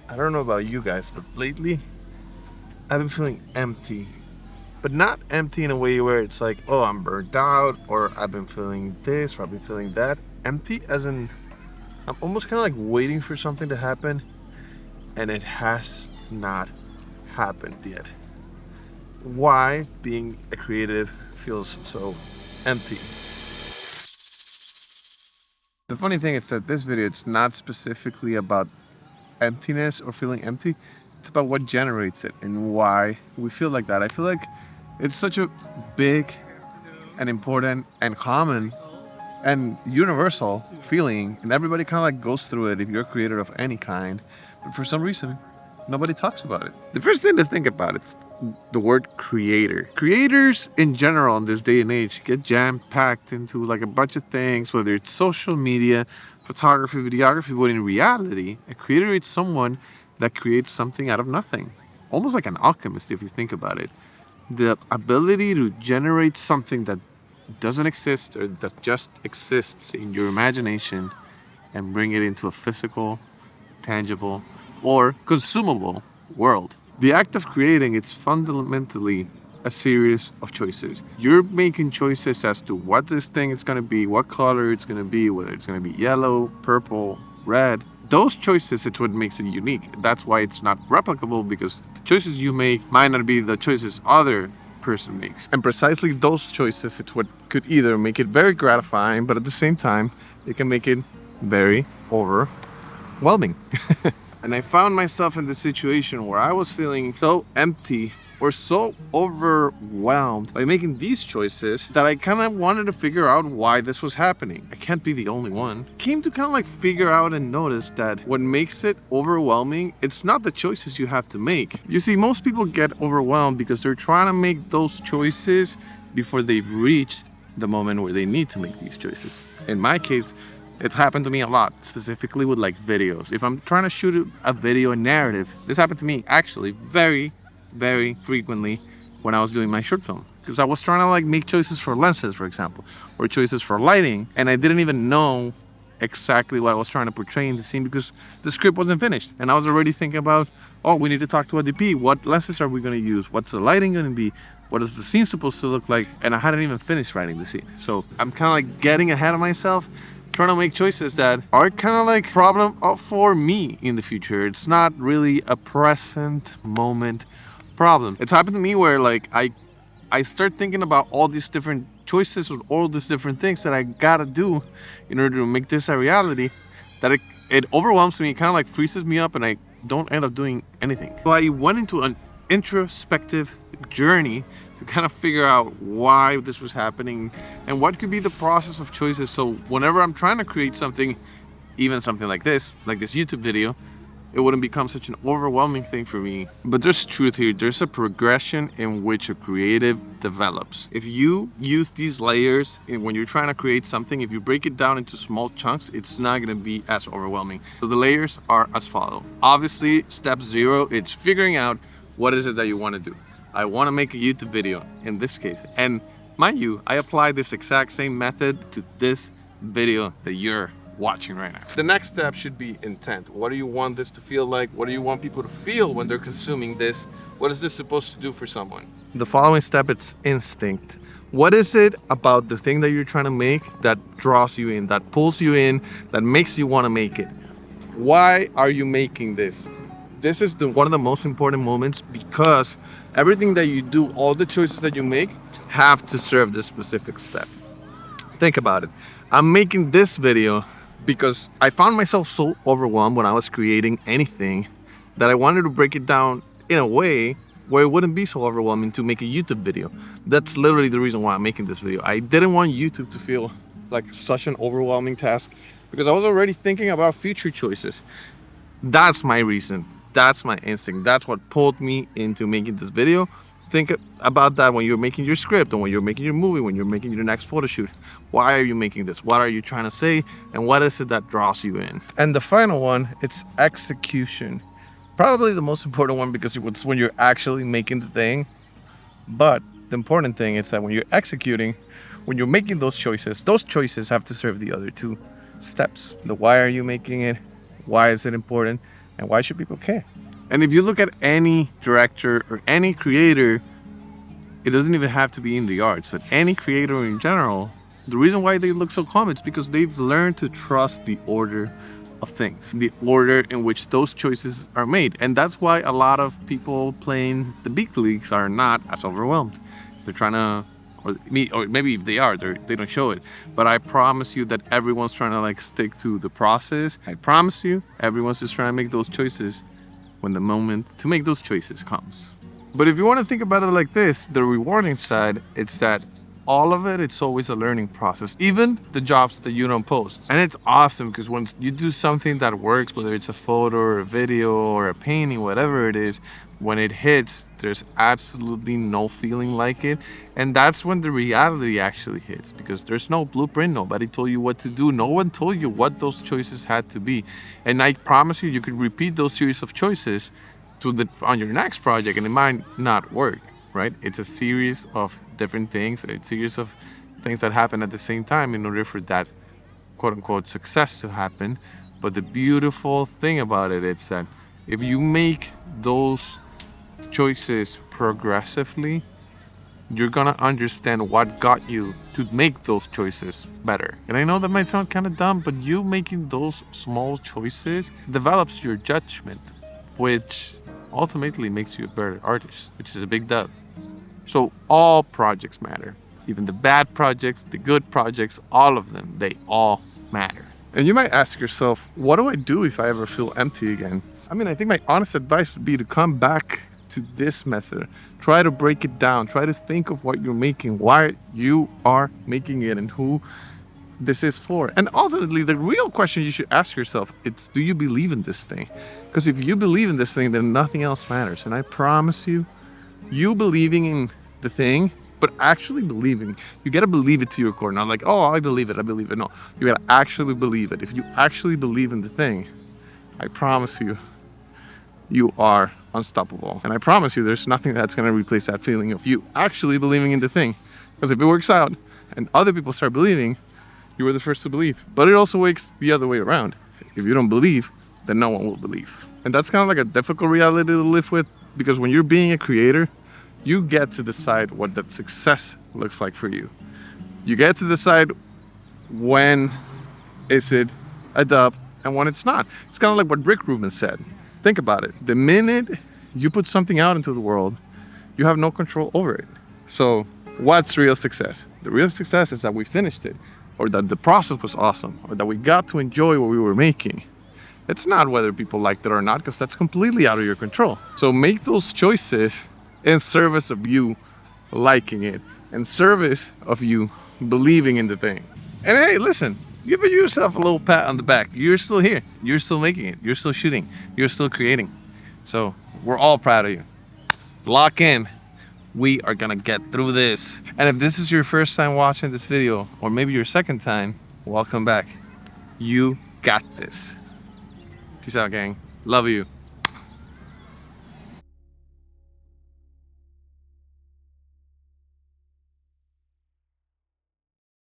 I don't know about you guys, but lately I've been feeling empty. But not empty in a way where it's like, oh, I'm burnt out, or I've been feeling this, or I've been feeling that. Empty as in, I'm almost kind of like waiting for something to happen, and it has not happened yet. Why being a creative feels so empty? The funny thing is that this video, it's not specifically about emptiness or feeling empty. It's about what generates it and why we feel like that. I feel like it's such a big and important and common and universal feeling, and everybody kind of like goes through it if you're a creator of any kind. But for some reason, nobody talks about it. The first thing to think about is the word creator. Creators in general in this day and age get jam-packed into like a bunch of things, whether it's social media, photography, videography, but in reality, a creator is someone that creates something out of nothing. Almost like an alchemist if you think about it. The ability to generate something that doesn't exist or that just exists in your imagination and bring it into a physical, tangible, or consumable world. The act of creating, it's fundamentally a series of choices. You're making choices as to what this thing is going to be, what color it's going to be, whether it's going to be yellow, purple, red. Those choices, it's what makes it unique. That's why it's not replicable, because the choices you make might not be the choices other person makes. And precisely those choices, it's what could either make it very gratifying, but at the same time, it can make it very overwhelming. And I found myself in this situation where I was feeling so empty or so overwhelmed by making these choices that I kind of wanted to figure out why this was happening. I can't be the only one. Came to kind of like figure out and notice that what makes it overwhelming, it's not the choices you have to make. You see, most people get overwhelmed because they're trying to make those choices before they've reached the moment where they need to make these choices. In my case, it's happened to me a lot, specifically with like videos. If I'm trying to shoot a video, a narrative, this happened to me actually very frequently when I was doing my short film, because I was trying to like make choices for lenses, for example, or choices for lighting, and I didn't even know exactly what I was trying to portray in the scene because the script wasn't finished, and I was already thinking about, oh, we need to talk to a DP. What lenses are we going to use? What's the lighting going to be? What is the scene supposed to look like? And I hadn't even finished writing the scene, so I'm kind of like getting ahead of myself, trying to make choices that are kind of like problem for me in the future. It's not really a present moment problem. It's happened to me where like I start thinking about all these different choices with all these different things that I gotta do in order to make this a reality, that it overwhelms me, it kind of like freezes me up, and I don't end up doing anything. So I went into an introspective journey to kind of figure out why this was happening and what could be the process of choices. So whenever I'm trying to create something, even something like this YouTube video, it wouldn't become such an overwhelming thing for me. But there's truth here. There's a progression in which a creative develops. If you use these layers when you're trying to create something, if you break it down into small chunks, it's not going to be as overwhelming. So the layers are as follows. Obviously, step 0, it's figuring out what is it that you want to do. I want to make a YouTube video in this case. And mind you, I apply this exact same method to this video that you're watching right now. The next step should be intent. What do you want this to feel like? What do you want people to feel when they're consuming this? What is this supposed to do for someone? The following step, it's instinct. What is it about the thing that you're trying to make that draws you in, that pulls you in, that makes you want to make it? Why are you making this? This is one of the most important moments, because everything that you do, all the choices that you make, have to serve this specific step. Think about it. I'm making this video because I found myself so overwhelmed when I was creating anything that I wanted to break it down in a way where it wouldn't be so overwhelming to make a YouTube video. That's literally the reason why I'm making this video. I didn't want YouTube to feel like such an overwhelming task because I was already thinking about future choices. That's my reason. That's my instinct. That's what pulled me into making this video. Think about that when you're making your script, and when you're making your movie, when you're making your next photo shoot. Why are you making this? What are you trying to say? And what is it that draws you in? And the final one, it's execution. Probably the most important one, because it's when you're actually making the thing. But the important thing is that when you're executing, when you're making those choices have to serve the other two steps. The why are you making it? Why is it important? And why should people care? And if you look at any director or any creator, it doesn't even have to be in the arts, but any creator in general, the reason why they look so calm is because they've learned to trust the order of things, the order in which those choices are made. And that's why a lot of people playing the big leagues are not as overwhelmed. They're trying to, or maybe if they are, they don't show it. But I promise you that everyone's trying to like stick to the process. I promise you, everyone's just trying to make those choices when the moment to make those choices comes. But if you want to think about it like this, the rewarding side, it's that all of it, it's always a learning process, even the jobs that you don't post. And it's awesome because once you do something that works, whether it's a photo or a video or a painting, whatever it is, when it hits, there's absolutely no feeling like it. And that's when the reality actually hits, because there's no blueprint. Nobody told you what to do. No one told you what those choices had to be. And I promise you, you could repeat those series of choices on your next project and it might not work, right? It's a series of different things, a series of things that happen at the same time in order for that quote-unquote success to happen. But the beautiful thing about it is that if you make those choices progressively, you're gonna understand what got you to make those choices better. And I know that might sound kind of dumb, but you making those small choices develops your judgment, which ultimately makes you a better artist, which is a big dub. So all projects matter, even the bad projects, the good projects, all of them, they all matter. And you might ask yourself, what do I do if I ever feel empty again? I mean, I think my honest advice would be to come back to this method. Try to break it down. Try to think of what you're making, why you are making it, and who this is for. And ultimately, the real question you should ask yourself is, do you believe in this thing? Because if you believe in this thing, then nothing else matters. And I promise you, you believing in the thing, but actually believing, you gotta believe it to your core. Not like, oh, I believe it. No, you gotta actually believe it. If you actually believe in the thing, I promise you, you are unstoppable. And I promise you, there's nothing that's gonna replace that feeling of you actually believing in the thing. Because if it works out and other people start believing, you were the first to believe. But it also works the other way around. If you don't believe, then no one will believe. And that's kind of like a difficult reality to live with, because when you're being a creator, you get to decide what that success looks like for you. You get to decide when is it a dub and when it's not. It's kind of like what Rick Rubin said. Think about it. The minute you put something out into the world, you have no control over it. So what's real success? The real success is that we finished it, or that the process was awesome, or that we got to enjoy what we were making. It's not whether people liked it or not, because that's completely out of your control. So make those choices in service of you liking it, in service of you believing in the thing. And hey, listen, give yourself a little pat on the back. You're still here. You're still making it. You're still shooting. You're still creating. So we're all proud of you. Lock in. We are gonna get through this. And if this is your first time watching this video, or maybe your second time, welcome back. You got this. Peace out, gang. Love you.